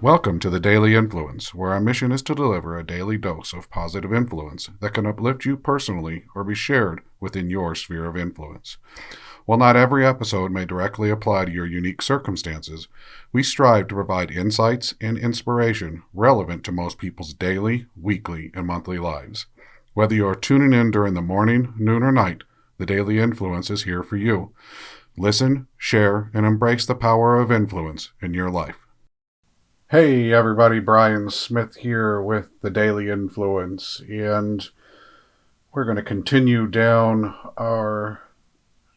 Welcome to the Daily Influence, where our mission is to deliver a daily dose of positive influence that can uplift you personally or be shared within your sphere of influence. While not every episode may directly apply to your unique circumstances, we strive to provide insights and inspiration relevant to most people's daily, weekly, and monthly lives. Whether you are tuning in during the morning, noon, or night, the Daily Influence is here for you. Listen, share, and embrace the power of influence in your life. Hey everybody, Brian Smith here with the Daily Influence, and we're going to continue down our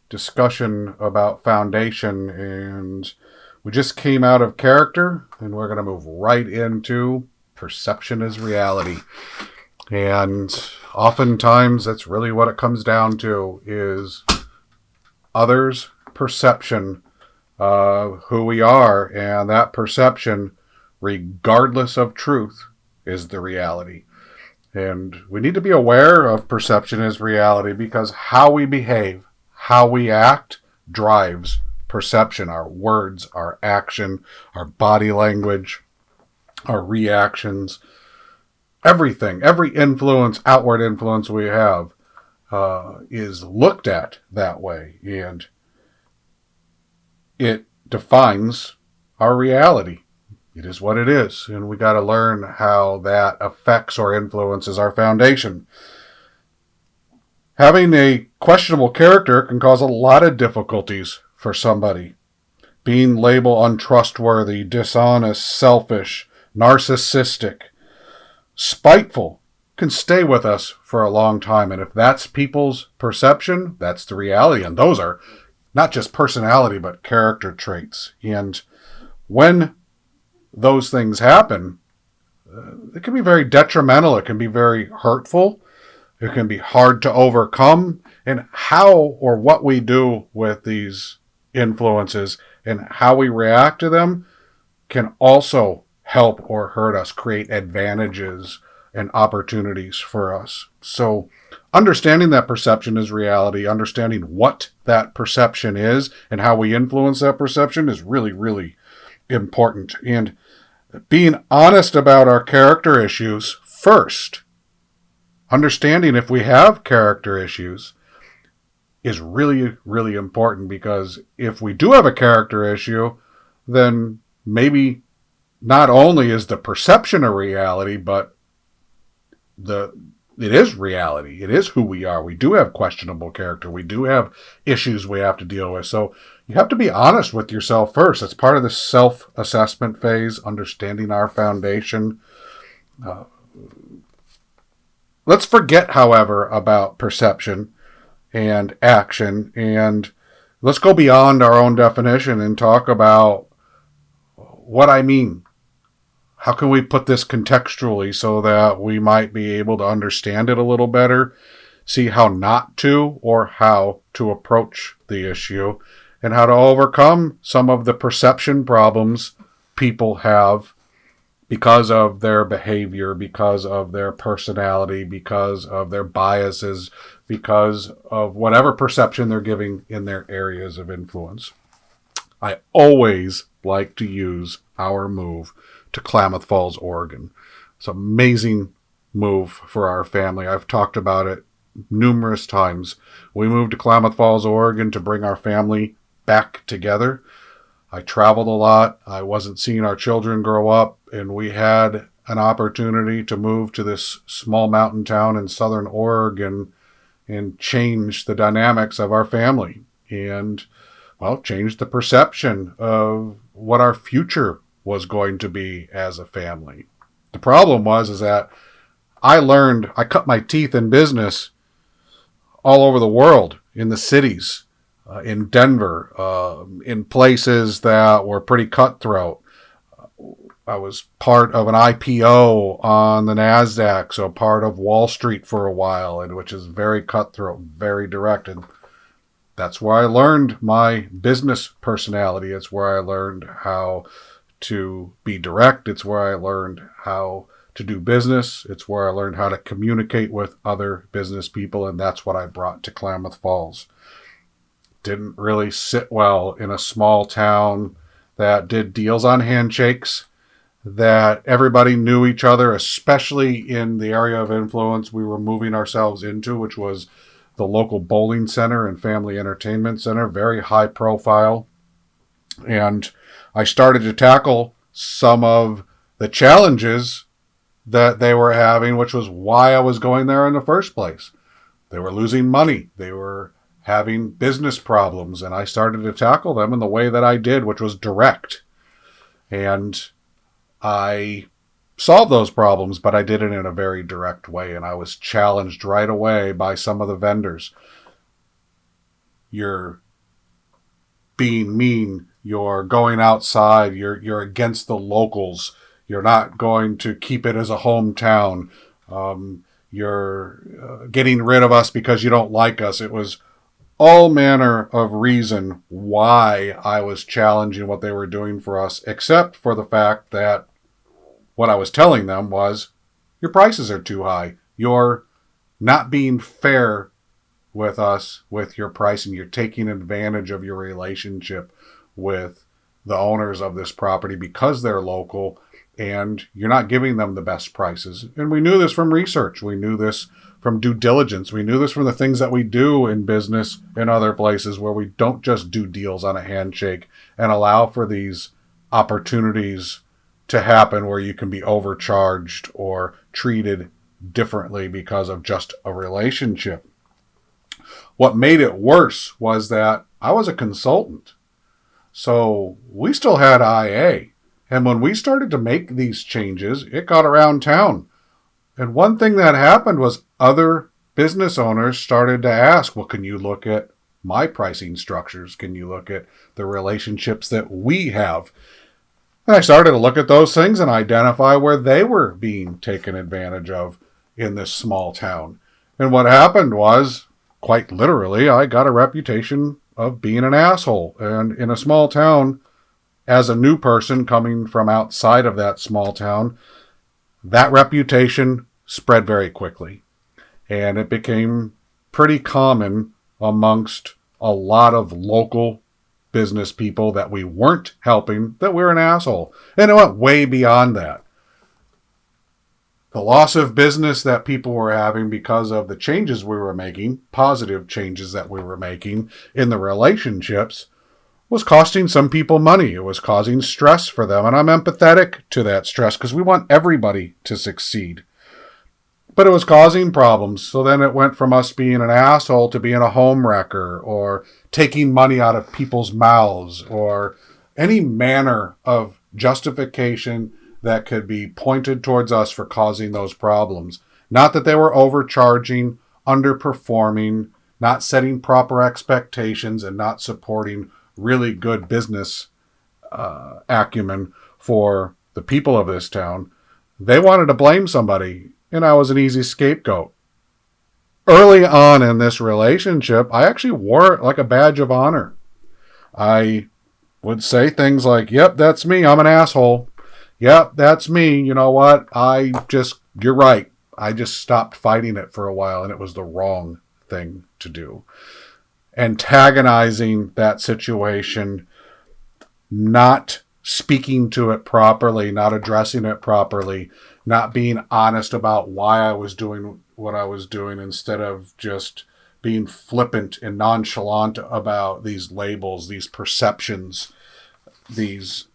discussion about foundation, and we just came out of character, and we're going to move right into perception is reality. And oftentimes that's really what it comes down to, is others' perception of who we are, and that perception, regardless of truth, is the reality. And we need to be aware of perception as reality, because how we behave, how we act, drives perception. Our words, our action, our body language, our reactions, everything, every influence, outward influence we have is looked at that way. And it defines our reality. It is what it is, and we got to learn how that affects or influences our foundation. Having a questionable character can cause a lot of difficulties for somebody. Being labeled untrustworthy, dishonest, selfish, narcissistic, spiteful can stay with us for a long time, and if that's people's perception, that's the reality, and those are not just personality, but character traits. And when those things happen, it can be very detrimental. It can be very hurtful. It can be hard to overcome. And how or what we do with these influences and how we react to them can also help or hurt us, create advantages and opportunities for us. So understanding that perception is reality, understanding what that perception is and how we influence that perception is really, really important. And being honest about our character issues first, understanding if we have character issues, is really, really important, because if we do have a character issue, then maybe not only is the perception a reality, but it is reality. It is who we are. We do have questionable character. We do have issues we have to deal with. So you have to be honest with yourself first. It's part of the self-assessment phase, understanding our foundation. Let's forget, however, about perception and action, and let's go beyond our own definition and talk about what I mean. How can we put this contextually so that we might be able to understand it a little better, see how not to or how to approach the issue, and how to overcome some of the perception problems people have because of their behavior, because of their personality, because of their biases, because of whatever perception they're giving in their areas of influence. I always like to use our move to Klamath Falls, Oregon. It's an amazing move for our family. I've talked about it numerous times. We moved to Klamath Falls, Oregon to bring our family back together. I traveled a lot. I wasn't seeing our children grow up, and we had an opportunity to move to this small mountain town in southern Oregon and change the dynamics of our family and, well, change the perception of what our future was going to be as a family. The problem is that I cut my teeth in business all over the world, in the cities, in Denver, in places that were pretty cutthroat. I was part of an IPO on the NASDAQ, so part of Wall Street for a while, and which is very cutthroat, very direct. And that's where I learned my business personality. It's where I learned how to be direct. It's where I learned how to do business. It's where I learned how to communicate with other business people, and that's what I brought to Klamath Falls. Didn't really sit well in a small town that did deals on handshakes, that everybody knew each other, especially in the area of influence we were moving ourselves into, which was the local bowling center and family entertainment center, very high profile. And I started to tackle some of the challenges that they were having, which was why I was going there in the first place. They were losing money. They were having business problems, and I started to tackle them in the way that I did, which was direct. And I solved those problems, but I did it in a very direct way, and I was challenged right away by some of the vendors. You're being mean. You're going outside. You're against the locals. You're not going to keep it as a hometown. You're getting rid of us because you don't like us. It was all manner of reason why I was challenging what they were doing for us, except for the fact that what I was telling them was, your prices are too high. You're not being fair with us with your pricing. You're taking advantage of your relationship with the owners of this property because they're local, and you're not giving them the best prices. And we knew this from research. We knew this from due diligence. We knew this from the things that we do in business in other places where we don't just do deals on a handshake and allow for these opportunities to happen where you can be overcharged or treated differently because of just a relationship. What made it worse was that I was a consultant. So we still had IA. And when we started to make these changes, it got around town. And one thing that happened was other business owners started to ask, well, can you look at my pricing structures? Can you look at the relationships that we have? And I started to look at those things and identify where they were being taken advantage of in this small town. And what happened was, quite literally, I got a reputation of being an asshole. And in a small town, as a new person coming from outside of that small town, that reputation spread very quickly. And it became pretty common amongst a lot of local business people that we weren't helping, that we're an asshole. And it went way beyond that. The loss of business that people were having because of the changes we were making, positive changes that we were making in the relationships, was costing some people money. It was causing stress for them. And I'm empathetic to that stress because we want everybody to succeed. But it was causing problems. So then it went from us being an asshole to being a home wrecker or taking money out of people's mouths or any manner of justification that could be pointed towards us for causing those problems. Not that they were overcharging, underperforming, not setting proper expectations, and not supporting really good business acumen for the people of this town. They wanted to blame somebody, and I was an easy scapegoat. Early on in this relationship, I actually wore it like a badge of honor. I would say things like, yep, that's me, I'm an asshole. Yep, that's me, you know what, you're right. I just stopped fighting it for a while, and it was the wrong thing to do. Antagonizing that situation, not speaking to it properly, not addressing it properly, not being honest about why I was doing what I was doing, instead of just being flippant and nonchalant about these labels, these perceptions, these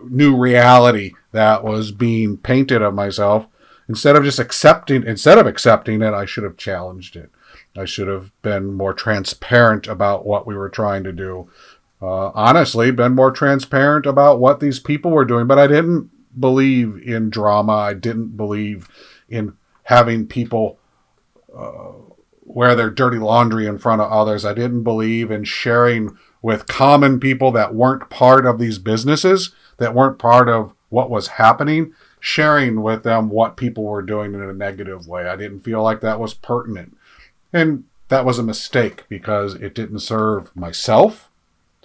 new reality that was being painted of myself. Instead of accepting it, I should have challenged it. I should have been more transparent about what we were trying to do. Honestly, been more transparent about what these people were doing. But I didn't believe in drama. I didn't believe in having people wear their dirty laundry in front of others. I didn't believe in sharing with common people that weren't part of these businesses, that weren't part of what was happening, sharing with them what people were doing in a negative way. I didn't feel like that was pertinent. And that was a mistake because it didn't serve myself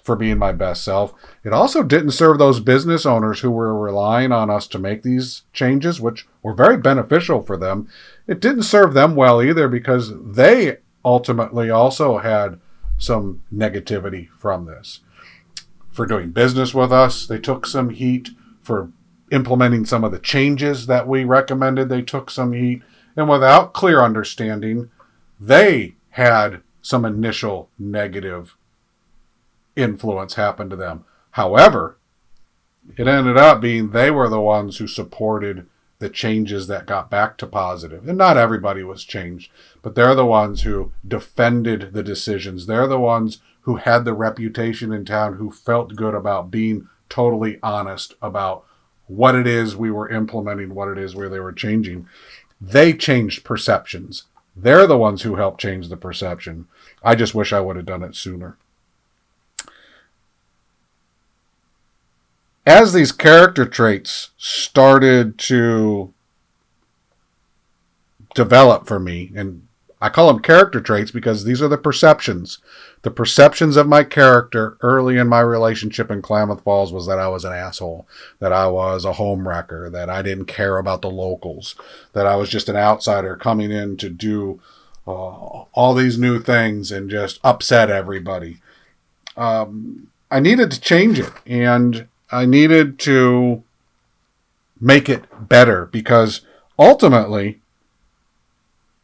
for being my best self. It also didn't serve those business owners who were relying on us to make these changes, which were very beneficial for them. It didn't serve them well either because they ultimately also had some negativity from this. For doing business with us, they took some heat. for implementing some of the changes that we recommended. They took some heat, and without clear understanding, they had some initial negative influence happen to them. However, it ended up being they were the ones who supported the changes that got back to positive. And not everybody was changed, but they're the ones who defended the decisions. They're the ones who had the reputation in town, who felt good about being totally honest about what it is we were implementing, what it is where they were changing. They changed perceptions. They're the ones who helped change the perception. I just wish I would have done it sooner. As these character traits started to develop for me, and I call them character traits because these are the perceptions. The perceptions of my character early in my relationship in Klamath Falls was that I was an asshole, that I was a homewrecker, that I didn't care about the locals, that I was just an outsider coming in to do all these new things and just upset everybody. I needed to change it, and I needed to make it better because ultimately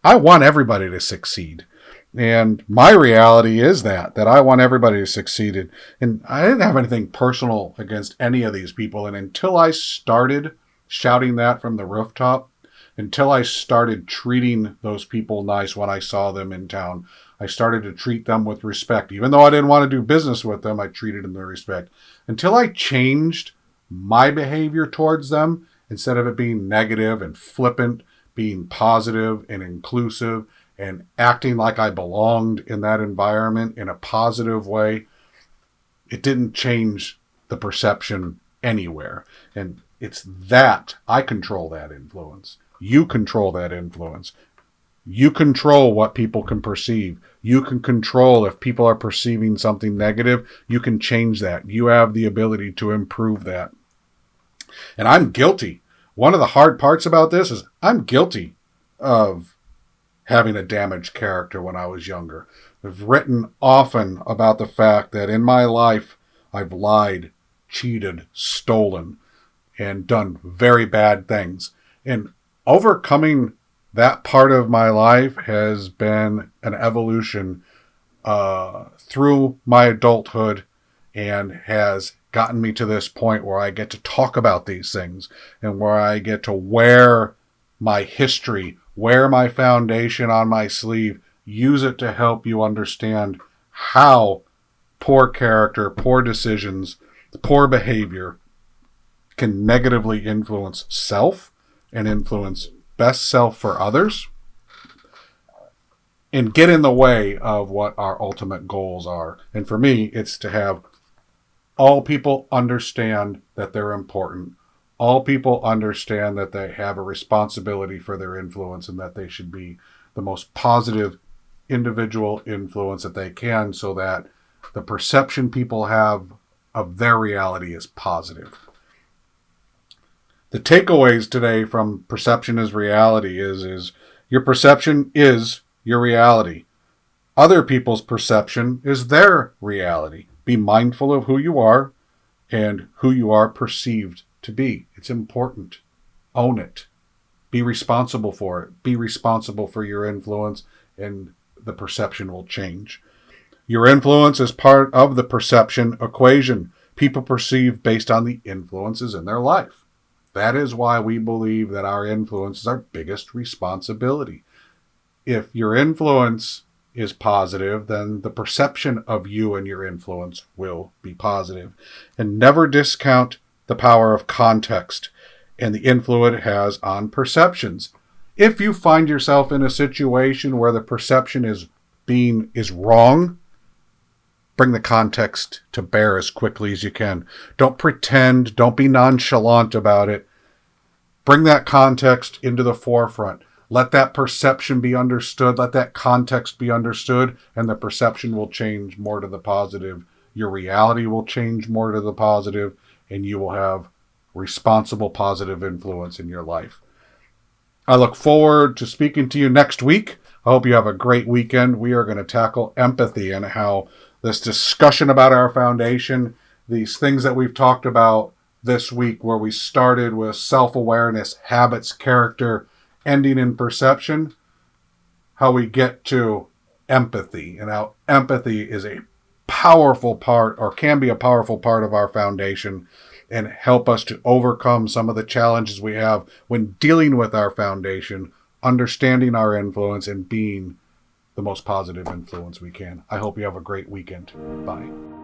I want everybody to succeed. And my reality is that I want everybody to succeed. And I didn't have anything personal against any of these people. And until I started shouting that from the rooftop, until I started treating those people nice when I saw them in town, I started to treat them with respect. Even though I didn't want to do business with them, I treated them with respect. Until I changed my behavior towards them, instead of it being negative and flippant, being positive and inclusive and acting like I belonged in that environment in a positive way, it didn't change the perception anywhere. And it's that I control that influence. You control that influence. You control what people can perceive. You can control if people are perceiving something negative. You can change that. You have the ability to improve that. And I'm guilty. One of the hard parts about this is I'm guilty of having a damaged character when I was younger. I've written often about the fact that in my life, I've lied, cheated, stolen, and done very bad things. And overcoming that part of my life has been an evolution through my adulthood and has gotten me to this point where I get to talk about these things and where I get to wear my history, wear my foundation on my sleeve, use it to help you understand how poor character, poor decisions, poor behavior can negatively influence self and influence best self for others and get in the way of what our ultimate goals are. And for me, it's to have all people understand that they're important. All people understand that they have a responsibility for their influence and that they should be the most positive individual influence that they can so that the perception people have of their reality is positive. The takeaways today from Perception is Reality is your perception is your reality. Other people's perception is their reality. Be mindful of who you are and who you are perceived to be. It's important. Own it. Be responsible for it. Be responsible for your influence, and the perception will change. Your influence is part of the perception equation. People perceive based on the influences in their life. That is why we believe that our influence is our biggest responsibility. If your influence is positive, then the perception of you and your influence will be positive. And never discount the power of context and the influence it has on perceptions. If you find yourself in a situation where the perception is wrong, bring the context to bear as quickly as you can. Don't pretend, don't be nonchalant about it. Bring that context into the forefront. Let that perception be understood. Let that context be understood, and the perception will change more to the positive. Your reality will change more to the positive, and you will have responsible positive influence in your life. I look forward to speaking to you next week. I hope you have a great weekend. We are going to tackle empathy and how this discussion about our foundation, these things that we've talked about, this week, where we started with self-awareness, habits, character, ending in perception, how we get to empathy, and how empathy is a powerful part, or can be a powerful part of our foundation, and help us to overcome some of the challenges we have when dealing with our foundation, understanding our influence, and being the most positive influence we can. I hope you have a great weekend. Bye.